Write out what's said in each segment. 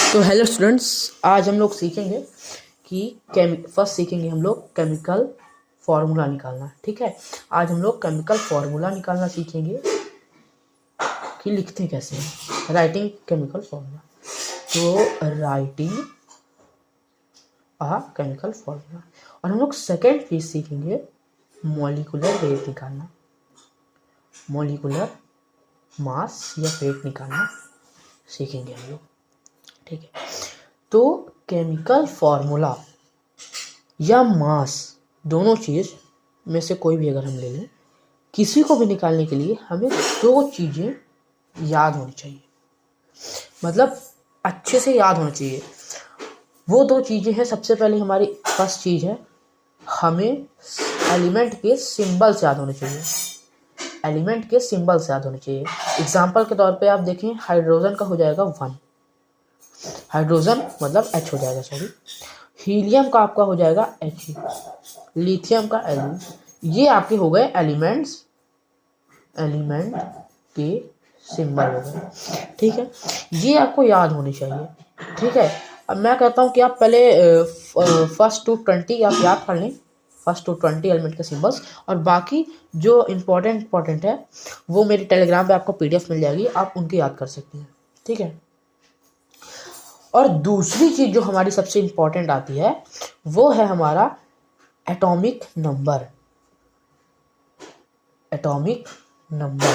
तो hello students, आज हम लोग सीखेंगे कि फर्स्ट सीखेंगे हम लोग केमिकल फार्मूला निकालना। ठीक है, आज हम लोग केमिकल फार्मूला निकालना सीखेंगे कि लिखते कैसे हैं, राइटिंग केमिकल फार्मूला। तो राइटिंग आ केमिकल फार्मूला। और हम लोग सेकेंड चीज सीखेंगे मॉलिक्यूलर वेट निकालना, मॉलिक्यूलर मास या वेट निकालना सीखेंगे हम लोग। ठीक है, तो केमिकल फार्मूला या मास दोनों चीज़ में से कोई भी अगर हम ले लें, किसी को भी निकालने के लिए हमें दो चीज़ें याद होनी चाहिए, मतलब अच्छे से याद होनी चाहिए। वो दो चीज़ें हैं, सबसे पहले हमारी फर्स्ट चीज़ है, हमें एलिमेंट के सिंबल्स याद होने चाहिए। एलिमेंट के सिंबल्स याद होने चाहिए। एग्जाम्पल के तौर पे आप देखें, हाइड्रोजन का हो जाएगा 1, हाइड्रोजन मतलब H हो जाएगा, सॉरी। हीलियम का आपका हो जाएगा He, लिथियम का Lu। ये आपके हो गए एलिमेंट के सिंबल हो गए। ठीक है, ये आपको याद होने चाहिए। ठीक है, अब मैं कहता हूँ कि आप पहले फर्स्ट टू 20 आप याद कर लें, फर्स्ट टू 20 एलिमेंट के सिंबल्स, और बाकी जो इम्पोर्टेंट है वो मेरे टेलीग्राम पे आपको PDF मिल जाएगी, आप उनके याद कर सकते हैं। ठीक है, और दूसरी चीज जो हमारी सबसे इंपॉर्टेंट आती है वो है हमारा एटॉमिक नंबर। एटॉमिक नंबर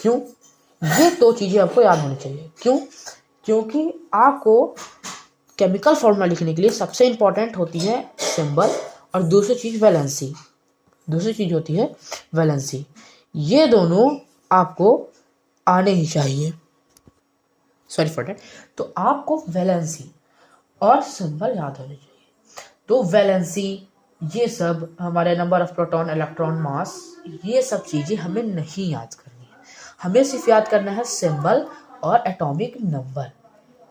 क्यों? ये दो चीजें आपको याद होनी चाहिए। क्यों? क्योंकि आपको केमिकल फॉर्मूला लिखने के लिए सबसे इंपॉर्टेंट होती है सिंबल, और दूसरी चीज वैलेंसी। दूसरी चीज होती है वैलेंसी। ये दोनों आपको आने ही चाहिए, सॉरी फॉर दैट। तो आपको वैलेंसी और सिंबल याद होने चाहिए। तो वैलेंसी, ये सब हमारे नंबर ऑफ प्रोटॉन, इलेक्ट्रॉन, मास, ये सब चीजें हमें नहीं याद करनी है। हमें सिर्फ याद करना है सिंबल और एटॉमिक नंबर।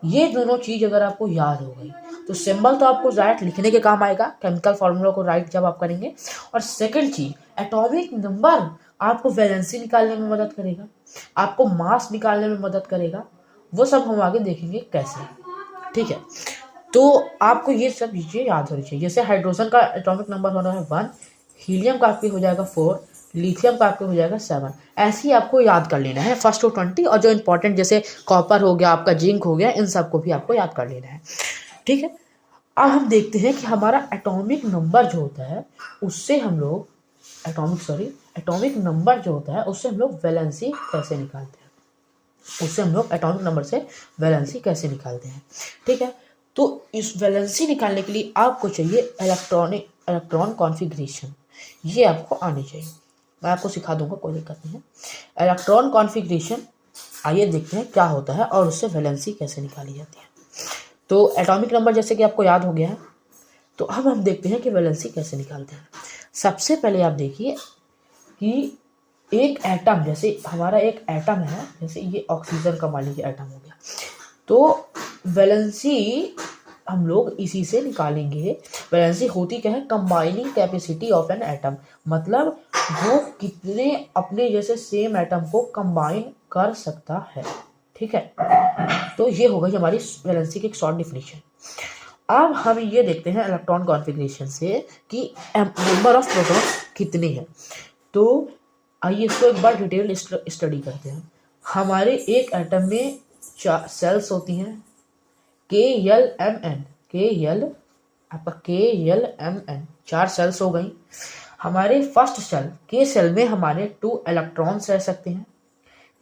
ये दोनों चीज अगर आपको याद हो गई तो सिंबल तो आपको राइट लिखने के काम आएगा, केमिकल फॉर्मूला को राइट जब आप करेंगे। और सेकंड चीज एटॉमिक नंबर आपको वैलेंसी निकालने में मदद करेगा, आपको मास निकालने में मदद करेगा। वो सब हम आगे देखेंगे कैसे। ठीक है, तो आपको ये सब चीजें याद होनी चाहिए। जैसे हाइड्रोजन का एटॉमिक नंबर होना है 1, हीलियम का आपके हो जाएगा 4, लिथियम का आपके हो जाएगा 7। ऐसे ही आपको याद कर लेना है फर्स्ट टू 20, और जो इंपॉर्टेंट जैसे कॉपर हो गया, आपका जिंक हो गया, इन सबको भी आपको याद कर लेना है। ठीक है, अब हम देखते हैं कि हमारा एटॉमिक नंबर जो होता है उससे हम लोग एटॉमिक नंबर जो होता है उससे हम लोग वैलेंसी कैसे निकालते हैं, उससे हम लोग एटॉमिक नंबर से वैलेंसी कैसे निकालते हैं। ठीक है, तो इस वैलेंसी निकालने के लिए आपको चाहिए इलेक्ट्रॉन कॉन्फ़िगरेशन। ये आपको आनी चाहिए, मैं आपको सिखा दूंगा, कोई दिक्कत नहीं है। इलेक्ट्रॉन कॉन्फ़िगरेशन, आइए देखते हैं क्या होता है और उससे वैलेंसी कैसे निकाली जाती है। तो एटॉमिक नंबर जैसे कि आपको याद हो गया है, तो अब हम देखते हैं कि वैलेंसी कैसे निकालते हैं। सबसे पहले आप देखिए कि एक एटम, जैसे हमारा एक एटम है, जैसे ये ऑक्सीजन का मान लीजिए एटम हो गया, तो वैलेंसी हम लोग इसी से निकालेंगे। वैलेंसी होती क्या है? Combining capacity of an atom, मतलब वो कितने अपने जैसे सेम एटम को कंबाइन कर सकता है। ठीक है, तो ये हो गई हमारी वैलेंसी की एक शॉर्ट डिफिनीशन। अब हम ये देखते हैं इलेक्ट्रॉन कॉन्फ़िगरेशन से कि नंबर ऑफ प्रोटॉन कितने हैं। तो आइए इसको एक बार डिटेल स्टडी करते हैं। हमारे एक एटम में 4 सेल्स होती हैं, KLMN, KLMN 4 सेल्स हो गई। हमारे फर्स्ट सेल के सेल में हमारे 2 इलेक्ट्रॉन्स रह सकते हैं,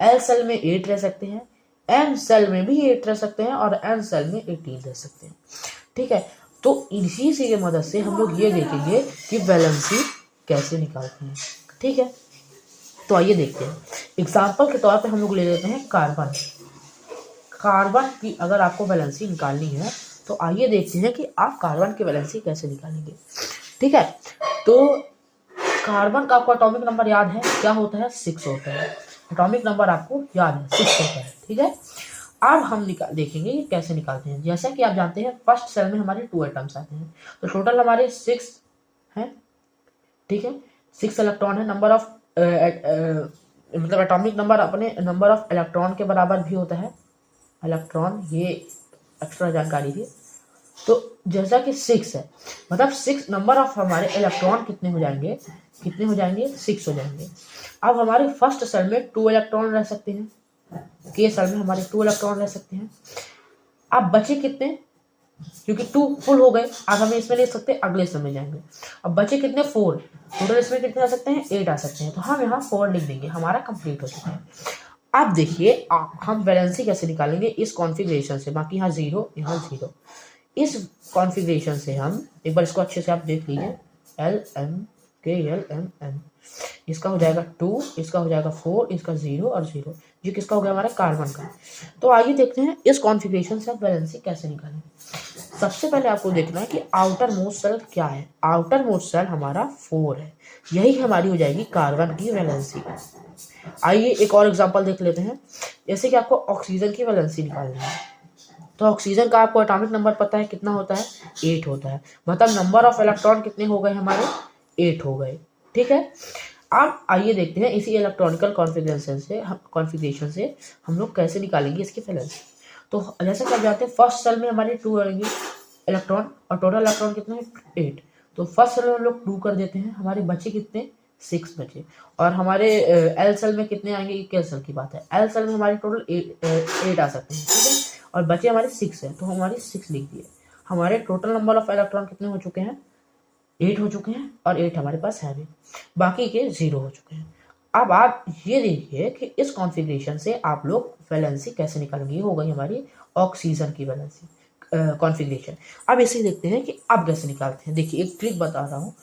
L सेल में 8 रह सकते हैं, M सेल में भी 8 रह सकते हैं, और N सेल में 18 रह सकते हैं। ठीक है, तो इसी से मदद से हम लोग ये देखेंगे कि वैलेंसी कैसे निकालते हैं। ठीक है, तो आइए देखते हैं। एग्जाम्पल के तौर पे हम लोग ले लेते हैं कार्बन। कार्बन की अगर आपको वैलेंसी निकालनी है तो आइए देखते हैं कि आप कार्बन की वैलेंसी कैसे निकालेंगे। ठीक है, तो कार्बन का आपको एटॉमिक नंबर याद है, क्या होता है? 6 होता है। एटॉमिक नंबर आपको याद है, 6 होता है। ठीक है, अब हम देखेंगे कि कैसे निकालते हैं। जैसा कि आप जानते हैं फर्स्ट सेल में हमारे 2 एटम्स आते हैं, तो टोटल हमारे 6 हैं। ठीक है, 6 इलेक्ट्रॉन है। नंबर ऑफ एटॉमिक नंबर अपने नंबर ऑफ इलेक्ट्रॉन के बराबर भी होता है। इलेक्ट्रॉन, ये एक्स्ट्रा जानकारी थी। तो जैसा कि 6 है, मतलब 6 नंबर ऑफ हमारे इलेक्ट्रॉन कितने हो जाएंगे, 6 हो जाएंगे। अब हमारे फर्स्ट सेल में 2 इलेक्ट्रॉन रह सकते हैं, के सेल में हमारे 2 इलेक्ट्रॉन रह सकते हैं। अब बचे कितने, क्योंकि 2 फुल हो गए, अब हमें इसमें ले सकते हैं, अगले सेल में जाएंगे। अब बचे कितने, 4, टोटल इसमें कितने आ सकते हैं, 8 आ सकते हैं। तो हम यहाँ 4 लिख देंगे, हमारा कंप्लीट हो चुका है। अब देखिए हम वैलेंसी कैसे निकालेंगे इस कॉन्फ़िगरेशन से, बाकी यहाँ 0 यहाँ 0। इस कॉन्फ़िगरेशन से हम एक बार इसको अच्छे से आप देख लीजिए, LMKLMN, इसका हो जाएगा 2, इसका हो जाएगा 4, इसका 0 और 0, ये किसका हो गया, हमारा कार्बन का। तो आइए देखते हैं इस कॉन्फ़िगरेशन से आप वैलेंसी कैसे निकालेंगे। सबसे पहले आपको देखना है कि आउटर मोस्ट सेल क्या है। आउटर मोस्ट सेल हमारा 4 है, यही हमारी हो जाएगी कार्बन की वैलेंसी। आइए एक और एग्जांपल देख लेते हैं। जैसे कि आपको ऑक्सीजन की वैलेंसी निकालनी है, तो ऑक्सीजन का आपको एटॉमिक नंबर पता है, कितना होता है, 8 होता है। मतलब नंबर ऑफ इलेक्ट्रॉन कितने हो गए हमारे, 8 हो गए। ठीक है, अब आइए देखते हैं इसी इलेक्ट्रॉनिकल कॉन्फ़िगरेशन से हम लोग कैसे निकालेंगे इसकी वैलेंसी। तो जैसा कि आप जानते हैं फर्स्ट सेल में हमारे 2 आएंगे इलेक्ट्रॉन और टोटल इलेक्ट्रॉन कितने हैं, 8। तो फर्स्ट सेल में हम लोग 2 कर देते हैं, हमारे बचे कितने, 6 बचे। और हमारे एल सेल में कितने आएंगे, के सेल की बात है, एल सेल में हमारे टोटल 8 आ सकते हैं। ठीक है, और बचे हमारे 6 है, तो हमारे 6 लिख दिए। हमारे टोटल नंबर ऑफ इलेक्ट्रॉन कितने हो चुके हैं, 8 हो चुके हैं, और 8 हमारे पास है भी, बाकी के 0 हो चुके हैं। अब आप ये देखिए कि इस कॉन्फ़िगरेशन से आप लोग वैलेंसी कैसे निकालेंगे। ये हो गई हमारी ऑक्सीजन की वैलेंसी कॉन्फ़िगरेशन। अब इसे देखते हैं कि अब कैसे निकालते हैं। देखिए एक ट्रिक बता रहा हूँ,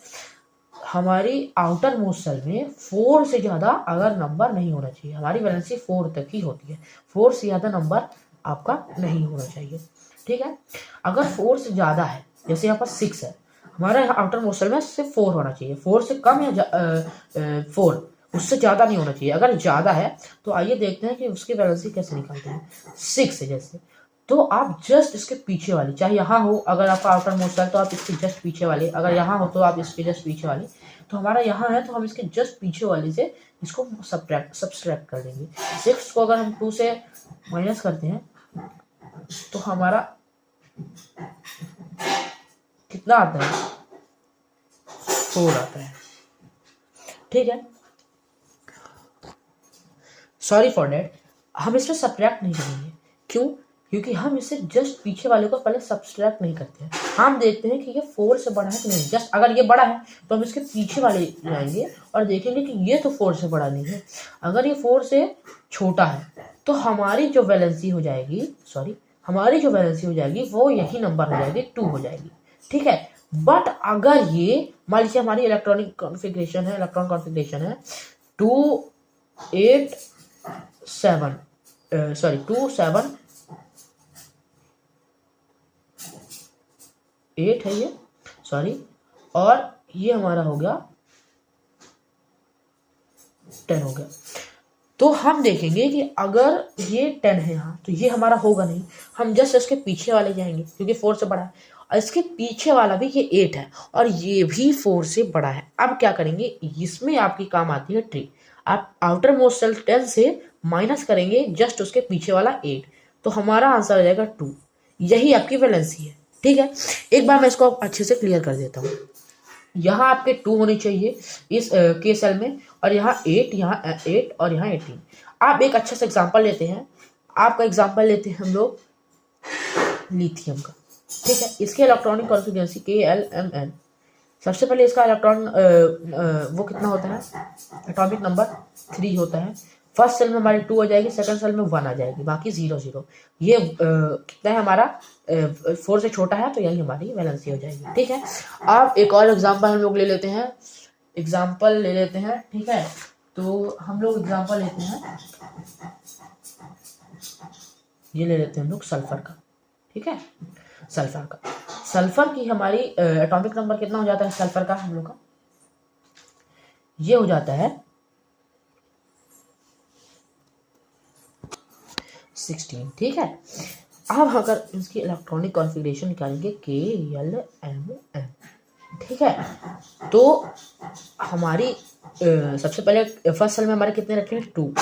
हमारी आउटर मोस्ट सेल में 4 से ज़्यादा अगर नंबर नहीं होना चाहिए, हमारी वैलेंसी 4 तक ही होती है, 4 से ज़्यादा नंबर आपका नहीं होना चाहिए। ठीक है, अगर 4 से ज़्यादा है, जैसे यहाँ पर 6 है, हमारा यहाँ आउटर मोस्ट सेल में सिर्फ 4 होना चाहिए, 4 से कम या 4, उससे ज़्यादा नहीं होना चाहिए। अगर ज़्यादा है तो आइए देखते हैं कि उसकी वैलेंसी कैसे निकालते हैं। 6 है जैसे, तो आप जस्ट इसके पीछे वाली, चाहे यहाँ हो, अगर आपका आउटर मोस्ट सेल तो आप इसके जस्ट पीछे वाले, अगर यहाँ हो तो आप इसके जस्ट पीछे वाले। तो हमारा यहाँ है तो हम इसके जस्ट पीछे वाले से इसको सब्सट्रैक्ट कर देंगे। 6 को अगर हम 2 से माइनस करते हैं तो हमारा कितना आता है, 4 आता है। ठीक है, सॉरी फॉर डेट, हम इसमें सब्ट्रैक्ट नहीं करेंगे। क्यों, क्योंकि हम इससे जस्ट पीछे वाले को पहले सब्सट्रैक्ट नहीं करते हैं, हम देखते हैं कि ये 4 से बड़ा है कि नहीं। जस्ट अगर ये बड़ा है तो हम इसके पीछे वाले जाएंगे और देखेंगे कि ये तो 4 से बड़ा नहीं है। अगर ये 4 से छोटा है तो हमारी जो वैलेंसी हो जाएगी, वो यही नंबर हो जाएगी, 2 हो जाएगी। ठीक है, बट अगर ये मान लीजिए हमारी इलेक्ट्रॉन कॉन्फ़िगरेशन है 2 8 7 2 7 8 है ये, और ये हमारा हो गया 10 हो गया। तो हम देखेंगे कि अगर ये 10 है यहाँ तो ये हमारा होगा नहीं, हम जस्ट इसके पीछे वाले जाएंगे क्योंकि 4 से बड़ा है, और इसके पीछे वाला भी ये 8 है और ये भी 4 से बड़ा है। अब क्या करेंगे, इसमें आपकी काम आती है ट्रिक। आप आउटर मोस्ट सेल 10 से माइनस करेंगे जस्ट उसके पीछे वाला 8, तो हमारा आंसर आ जाएगा 2। यही आपकी वैलेंसी है। ठीक है, एक बार मैं इसको अच्छे से क्लियर कर देता हूँ। यहाँ आपके 2 होने चाहिए इस के सेल में, और यहाँ 8, यहाँ 8 और यहाँ 18। आप एक अच्छा सा एग्जांपल लेते हैं, आपका एग्जांपल लेते हैं हम लोग लिथियम का। ठीक है, इसके इलेक्ट्रॉनिक कॉन्फ़िगरेशन KLMN। सबसे पहले इसका इलेक्ट्रॉन वो कितना होता है, एटॉमिक नंबर 3 होता है। फर्स्ट सेल में हमारी 2 आ जाएगी, सेकंड सेल में 1 आ जाएगी, बाकी 0 0। ये कितना है हमारा, 4 से छोटा है, तो यही हमारी वैलेंसी हो जाएगी। ठीक है, अब एक और एग्जांपल हम लोग ले लेते हैं। ठीक है, तो हम लोग एग्जांपल लेते हैं, ये ले लेते हैं हम लोग सल्फर का। ठीक है, सल्फर की हमारी एटॉमिक नंबर कितना हो जाता है सल्फर का हम लोग का, ये हो जाता है 16। ठीक है, अब अगर इसकी इलेक्ट्रॉनिक कॉन्फ़िगरेशन निकालेंगे KLMN। ठीक है, तो हमारी सबसे पहले फर्स्ट सेल में हमारे कितने रखे हैं, 2,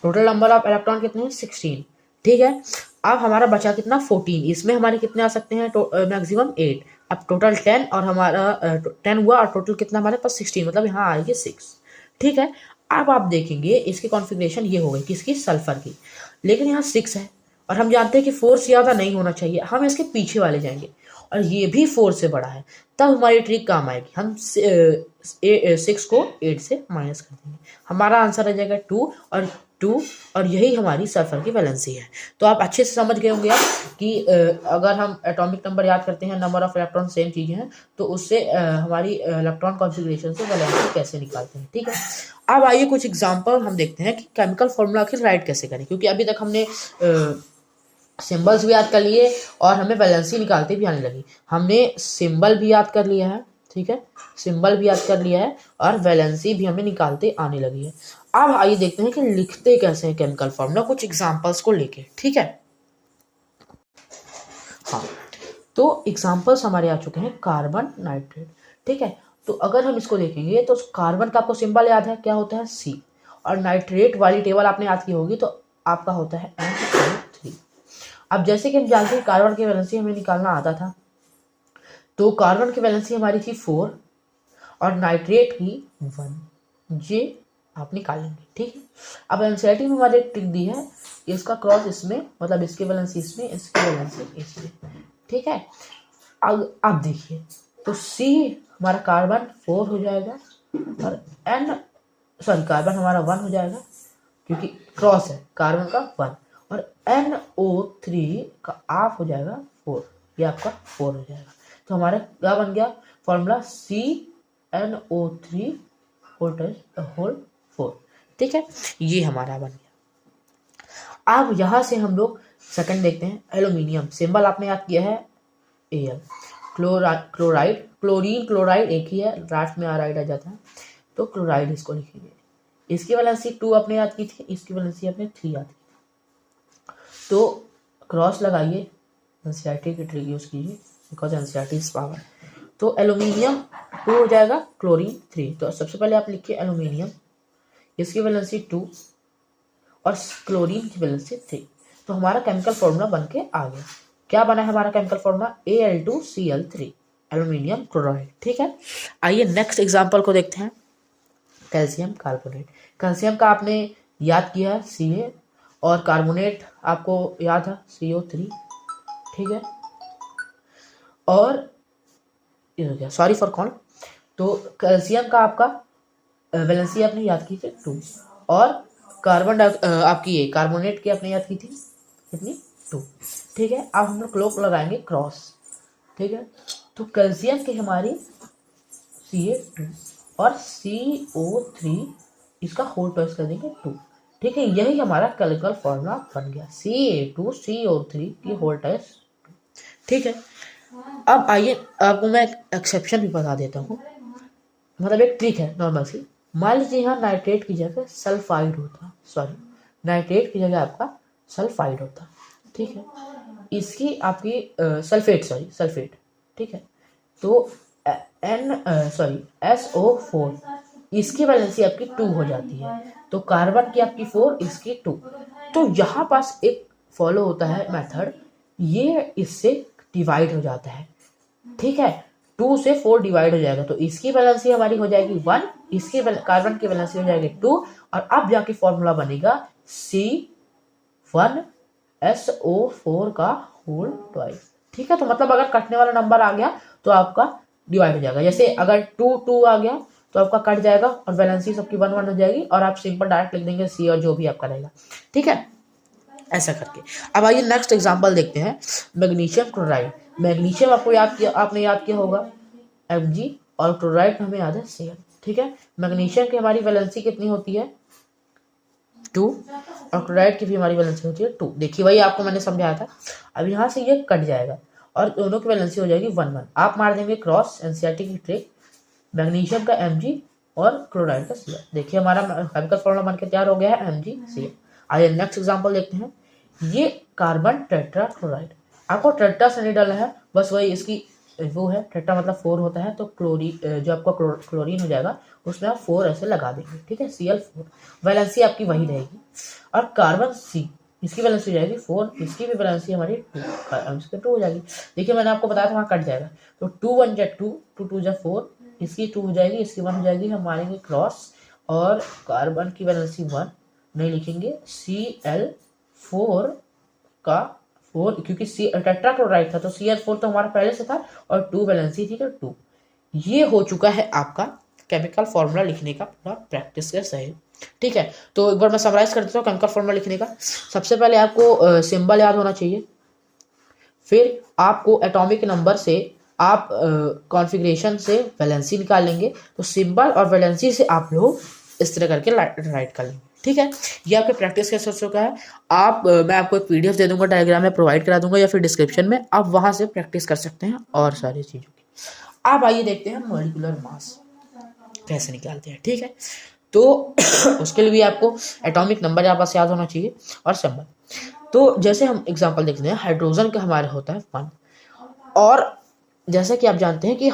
टोटल नंबर ऑफ इलेक्ट्रॉन कितने हैं, 16। ठीक है। अब हमारा बचा कितना 14, इसमें हमारे कितने आ सकते हैं मैक्सिमम 8। अब टोटल 10 और हमारा 10 हुआ और टोटल कितना हमारे पास 16, मतलब यहाँ आएगी 6। ठीक है। अब आप देखेंगे इसकी कॉन्फ़िगरेशन ये हो गई किसकी, सल्फर की, लेकिन यहाँ 6 है और हम जानते हैं कि 4 से ज़्यादा नहीं होना चाहिए, हम इसके पीछे वाले जाएंगे और ये भी 4 से बड़ा है, तब हमारी ट्रिक काम आएगी। हम 6 को 8 से माइनस कर देंगे, हमारा आंसर आ जाएगा 2 और यही हमारी सल्फर की वैलेंसी है। तो आप अच्छे से समझ गए होंगे आप कि अगर हम एटॉमिक नंबर याद करते हैं, नंबर ऑफ इलेक्ट्रॉन सेम चीज़ें हैं, तो उससे हमारी इलेक्ट्रॉन कॉन्फ़िगरेशन से वैलेंसी कैसे निकालते हैं। ठीक है। अब आइए कुछ एग्जांपल हम देखते हैं कि केमिकल फॉर्मूला आखिर राइट कैसे करें, क्योंकि अभी तक हमने सिंबल्स भी याद कर लिए और हमें वैलेंसी निकालते भी आने लगी। हमने सिंबल भी याद कर लिया है, ठीक है, सिंबल भी याद कर लिया है और वैलेंसी भी हमें निकालते आने लगी है। अब आइए देखते हैं कि लिखते कैसे हैं केमिकल फॉर्मूला, कुछ एग्जांपल्स को लेके। ठीक है। हाँ, तो एग्जांपल्स हमारे आ चुके हैं कार्बन नाइट्रेट। ठीक है। तो अगर हम इसको देखेंगे तो कार्बन का आपको सिंबल याद है, क्या होता है C, और नाइट्रेट वाली टेबल आपने याद की होगी तो आपका होता है NO3। अब जैसे कि हम जानते हैं कार्बन की वैलेंसी हमें निकालना आता था, तो कार्बन की वैलेंसी हमारी थी 4 और नाइट्रेट की 1, ये आप निकालेंगे। ठीक है। अब एनसीईआरटी में हमारे ट्रिक दी है, इसका क्रॉस इसमें, मतलब इसकी वैलेंसी इसमें, इसकी वैलेंसी इसमें। ठीक है। अब देखिए, तो C हमारा कार्बन 4 हो जाएगा और कार्बन हमारा 1 हो जाएगा, क्योंकि क्रॉस है कार्बन का 1, और NO3 का आप हो जाएगा 4, ये आपका 4 हो जाएगा। तो हमारा क्या बन गया फॉर्मूला, CNO3 होल 4। ठीक है, ये हमारा बन गया। अब यहाँ से हम लोग सेकंड देखते हैं, एल्यूमिनियम, सिंबल आपने याद किया है Al। क्लोराइड, क्लोरीन क्लोराइड एक ही है, लास्ट में आराइड आ जाता है, तो क्लोराइड इसको लिखेंगे। इसकी वैलेंसी 2 आपने याद की थी, इसकी वैलेंसी आपने 3 याद की, तो क्रॉस लगाइए, एनसीईआरटी की ट्रिक यूज कीजिए, बिकॉज एनसीईआरटी इज पावर। तो एल्यूमिनियम 2 हो जाएगा, क्लोरीन 3। तो सबसे पहले आप लिखिए एल्यूमिनियम, इसकी वैलेंसी 2 और क्लोरीन की वैलेंसी 3। तो हमारा केमिकल फॉर्मूला बन के आ गया। क्या बना है हमारा chemical formula, Al2Cl3, aluminium chloride. ठीक है। आइए नेक्स्ट एग्जांपल को देखते हैं, कैल्शियम कार्बोनेट। कैल्शियम का आपने याद किया है Ca और कार्बोनेट आपको याद है CO3। ठीक है। और सॉरी फॉर कॉल, तो कैल्शियम का आपका वैलेंसी आपने याद की थी 2 और कार्बन आपकी ये कार्बोनेट की आपने याद की थी कितनी, 2। ठीक है। अब हम लोग क्लोक लगाएंगे क्रॉस। ठीक है। तो कैल्शियम की हमारी Ca2 और CO3, इसका होल टॉइस कर देंगे 2। ठीक है, यही हमारा केमिकल फॉर्मूला बन गया, Ca2CO3 की होल टॉइस 2। ठीक है। अब आइए आपको मैं एक्सेप्शन भी बता देता हूँ, मतलब एक ट्रिक है नॉर्मल सी। मान लीजिए यहाँ नाइट्रेट की जगह सल्फाइड होता, सॉरी नाइट्रेट की जगह आपका सल्फाइड होता। ठीक है। इसकी आपकी सल्फेट। ठीक है। तो SO4, इसकी वैलेंसी आपकी 2 हो जाती है, तो कार्बन की आपकी 4, इसकी 2। तो यहाँ पास एक फॉलो होता है मेथड, ये इससे डिवाइड हो जाता है। ठीक है, 2 से 4 डिवाइड हो जाएगा, तो इसकी वैलेंसी हमारी हो जाएगी 1, इसकी कार्बन की वैलेंसी हो जाएगी 2, और अब जाके फॉर्मूला बनेगा C1SO4 का होल ट्वाइस। ठीक है। तो मतलब अगर कटने वाला नंबर आ गया तो आपका डिवाइड हो जाएगा, जैसे अगर 2 आ गया तो आपका कट जाएगा और वैलेंसी सबकी 1 हो जाएगी, और आप सिंपल डायरेक्ट लिख देंगे C और जो भी आपका रहेगा। ठीक है, ऐसा करके। अब आइए नेक्स्ट एग्जांपल देखते हैं, मैग्नीशियम क्लोराइड। मैग्नीशियम आपने याद किया होगा Mg, और क्लोराइड हमें याद है Cl। ठीक है। मैग्नीशियम की हमारी वैलेंसी कितनी होती है 2, और क्लोराइड की भी हमारी वैलेंसी होती है 2। देखिए वही आपको मैंने समझाया था। अब यहाँ से ये कट जाएगा और दोनों की वैलेंसी हो जाएगी 1, 1। आप मार देंगे क्रॉस, एनसीईआरटी की ट्रिक, मैग्नीशियम का Mg और क्लोराइड का Cl। देखिए हमारा केमिकल फॉर्मूला बनकर तैयार हो गया है MgCl। आइए नेक्स्ट एग्जांपल देखते हैं, ये कार्बन टेट्रा क्लोराइड। आपको टेट्रा से नहीं डालना है, बस वही इसकी वो है, टेट्रा मतलब 4 होता है, तो क्लोरीन जो आपका क्लोरीन हो जाएगा उसमें आप 4 ऐसे लगा देंगे। ठीक है, Cl4, वैलेंसी आपकी वही रहेगी। और कार्बन C, इसकी वैलेंसी हो जाएगी 4, इसकी भी वैलेंसी हमारी 2 हो जाएगी। देखिए मैंने आपको बताया था वहाँ कट जाएगा, तो 2 1 जा 2, 2 2 जा 4, इसकी 2 हो जाएगी, इसकी 1 हो जाएगी, हम मारेंगे क्रॉस, और कार्बन की वैलेंसी 1 नहीं लिखेंगे, Cl4 का 4, क्योंकि टेट्राक्लोराइड था तो Cl4 तो हमारा पहले से था, और 2 वैलेंसी थी तो 2। ये हो चुका है आपका केमिकल फॉर्मूला लिखने का पूरा प्रैक्टिस का सही। ठीक है, तो एक बार मैं समराइज कर देता हूँ केमिकल फॉर्मूला लिखने का। सबसे पहले आपको सिंबल याद होना चाहिए, फिर आपको एटॉमिक नंबर से आप कॉन्फ़िगरेशन से वैलेंसी निकाल लेंगे, तो सिंबल और वैलेंसी से आप लोग इस तरह करके राइट कर लेंगे। ठीक है, ये आपके प्रैक्टिस कैसे हो चुका है। आप मैं आपको एक PDF दे दूंगा, डायग्राम में प्रोवाइड करा दूंगा, या फिर डिस्क्रिप्शन में, आप वहां से प्रैक्टिस कर सकते हैं और सारी चीज़ों की। अब आइए देखते हैं मॉलिक्यूलर मास कैसे निकालते हैं। ठीक है, तो उसके लिए भी आपको एटॉमिक नंबर यहाँ पास याद होना चाहिए और सिंबल। तो जैसे हम एग्जांपल देखते हैं, हाइड्रोजन का हमारे होता है 1, और जैसे कि आप जानते हैं कि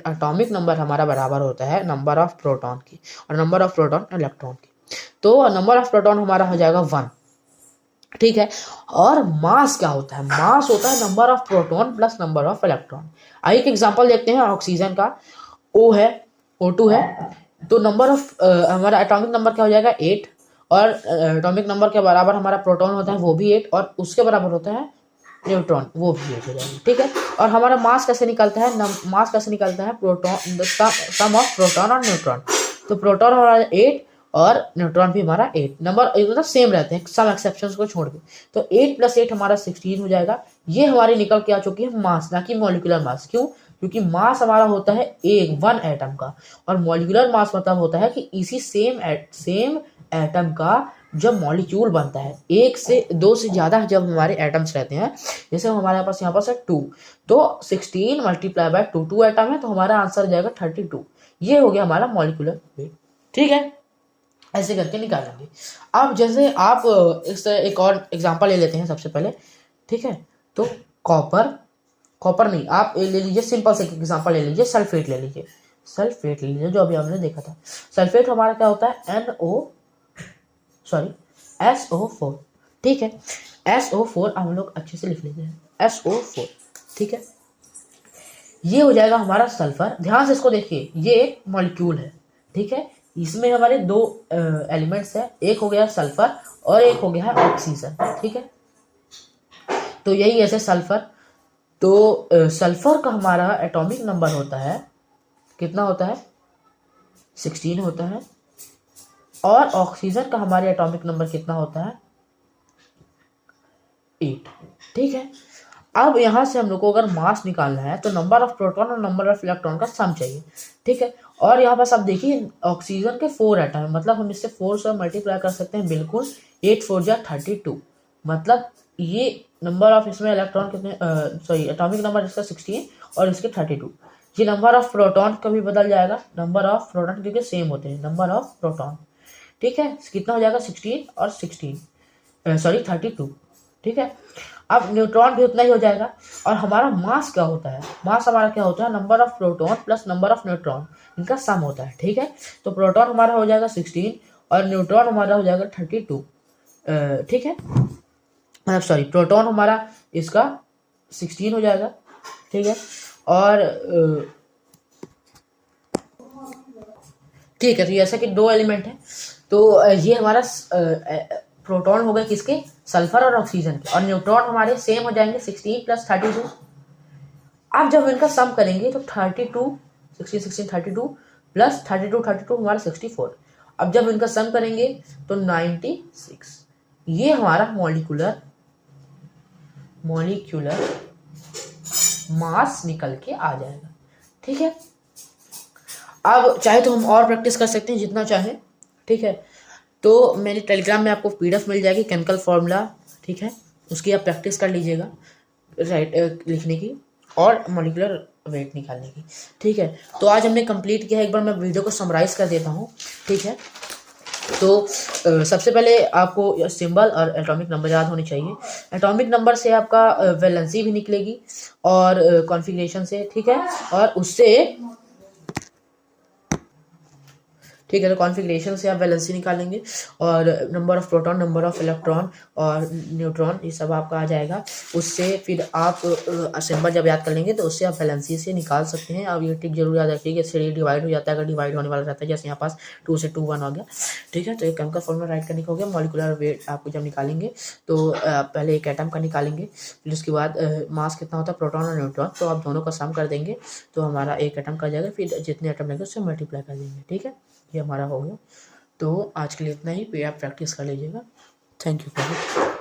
एटॉमिक नंबर हमारा बराबर होता है नंबर ऑफ प्रोटॉन की, और नंबर ऑफ प्रोटॉन इलेक्ट्रॉन की। तो नंबर ऑफ प्रोटॉन हमारा हो जाएगा 1। ठीक है, और मास क्या होता है, मास होता है number of proton plus number of electron. आइए एक एग्जांपल देखते हैं, ऑक्सीजन का O है, O2 है, तो नंबर ऑफ हमारा एटॉमिक नंबर क्या हो जाएगा 8, और एटॉमिक नंबर के बराबर हमारा प्रोटॉन होता है वो भी 8, और उसके बराबर होता है न्यूट्रॉन, वो भी 8 हो जाएगा। ठीक है, और हमारा मास कैसे निकलता है, मास कैसे निकलता है, प्रोटॉन सम ऑफ प्रोटॉन और न्यूट्रॉन। तो प्रोटॉन हमारा 8 और न्यूट्रॉन भी हमारा 8, नंबर मतलब सेम रहते हैं सम एक्सेप्शंस को छोड़ के। तो 8 + 8 हमारा 16 हो जाएगा। ये हमारी निकल के आ चुकी है मास, ना कि मॉलिक्यूलर मास। क्यों? क्योंकि मास हमारा होता है 1 एटम का, और मॉलिक्यूलर मास मतलब होता है कि इसी सेम एटम का जब मॉलिक्यूल बनता है, 1 से 2 से ज़्यादा जब हमारे एटम्स रहते हैं, जैसे हमारे पास यहाँ पास है 2, तो 16 × 2, 2 एटम है, तो हमारा आंसर हो जाएगा 32। ये हो गया हमारा मॉलिक्यूलर वेट। ठीक है, ऐसे करके निकालेंगे। अब जैसे आप इस एक और एग्जांपल ले लेते हैं सबसे पहले। ठीक है, तो कॉपर नहीं, आप ले लीजिए सिंपल से एग्जांपल ले लीजिए, सल्फेट ले लीजिए, सल्फेट ले लीजिए, जो अभी हमने देखा था। सल्फेट हमारा क्या होता है, SO4। ठीक है, SO4 हम लोग अच्छे से लिख लेते हैं, SO4। ठीक है, ये हो जाएगा हमारा सल्फर। ध्यान से इसको देखिए, ये एक मॉलिक्यूल है। ठीक है, इसमें हमारे 2 एलिमेंट्स है, एक हो गया सल्फर और एक हो गया है ऑक्सीजन। ठीक है, तो यही ऐसे सल्फर, तो सल्फर का हमारा एटॉमिक नंबर होता है, कितना होता है, 16 होता है, और ऑक्सीजन का हमारे एटॉमिक नंबर कितना होता है, 8। ठीक है, अब यहाँ से हम लोग को अगर मास निकालना है तो नंबर ऑफ प्रोटॉन और नंबर ऑफ इलेक्ट्रॉन का सम चाहिए। ठीक है, और यहाँ पास आप देखिए ऑक्सीजन के 4 एटम है, मतलब हम इससे 4 से मल्टीप्लाई कर सकते हैं, बिल्कुल 8 4 जा 32, मतलब ये नंबर ऑफ इसमें इलेक्ट्रॉन कितने, सॉरी एटॉमिक नंबर इसका 16 और इसके 32। ये नंबर ऑफ प्रोटॉन कभी बदल जाएगा, नंबर ऑफ प्रोटॉन क्योंकि सेम होते हैं, नंबर ऑफ प्रोटॉन। ठीक है, कितना हो जाएगा 16 और 32। ठीक है, अब न्यूट्रॉन भी उतना ही हो जाएगा। और हमारा मास क्या होता है, मास हमारा क्या होता है, number of proton plus number of neutron, इनका सम होता है। ठीक है, तो प्रोटॉन हमारा हो जाएगा 16 और न्यूट्रॉन हमारा हो जाएगा 32। ठीक है, मतलब सॉरी, प्रोटॉन हमारा इसका 16 हो जाएगा। ठीक है, और ठीक है, तो ऐसा कि 2 एलिमेंट है, तो ये हमारा प्रोटॉन हो गए किसके, सल्फर और ऑक्सीजन के, और न्यूट्रॉन हमारे सेम हो जाएंगे 16 + 32। अब जब इनका सम करेंगे तो 32 16 16 32 प्लस 32 हमारा 64। अब जब इनका सम करेंगे तो 96। ये हमारा मॉलिक्यूलर मास निकल के आ जाएगा। ठीक है, अब चाहे तो हम और प्रैक्टिस कर सकते हैं जितना चाहे। ठीक है, तो मेरे टेलीग्राम में आपको PDF मिल जाएगी केमिकल फार्मूला। ठीक है, उसकी आप प्रैक्टिस कर लीजिएगा, राइट लिखने की और मॉलिक्यूलर वेट निकालने की। ठीक है, तो आज हमने कंप्लीट किया है। एक बार मैं वीडियो को समराइज कर देता हूँ। ठीक है, तो सबसे पहले आपको सिंबल और एटॉमिक नंबर याद होनी चाहिए। एटॉमिक नंबर से आपका वैलेंसी भी निकलेगी और कॉन्फ़िगरेशन से। ठीक है, और उससे ठीक है। तो कॉन्फ़िगरेशन से आप वैलेंसी निकालेंगे और number of proton, number of electron और न्यूट्रॉन, ये सब आपका आ जाएगा। उससे फिर आप सिंबल जब याद कर लेंगे तो उससे आप वैलेंसी से निकाल सकते हैं। अब ये टिक जरूर याद रखिए कि इससे ये डिवाइड हो जाता है, अगर डिवाइड होने वाला रहता है, जैसे यहाँ पास 2 से 2 1 हो गया। ठीक है, तो ये केमिकल फॉर्मूला राइट करने का हो गया। मॉलिक्यूलर वेट आपको जब निकालेंगे तो पहले एक एटम का निकालेंगे, फिर उसके बाद मास कितना होता है प्रोटॉन और न्यूट्रॉन, तो आप दोनों का सम कर देंगे तो हमारा एक एटम का जाएगा, फिर जितने एटम लगेंगे उससे मल्टीप्लाई कर देंगे। ठीक है, ये हमारा हो गया। तो आज के लिए इतना ही, फिर आप प्रैक्टिस कर लीजिएगा। Thank you.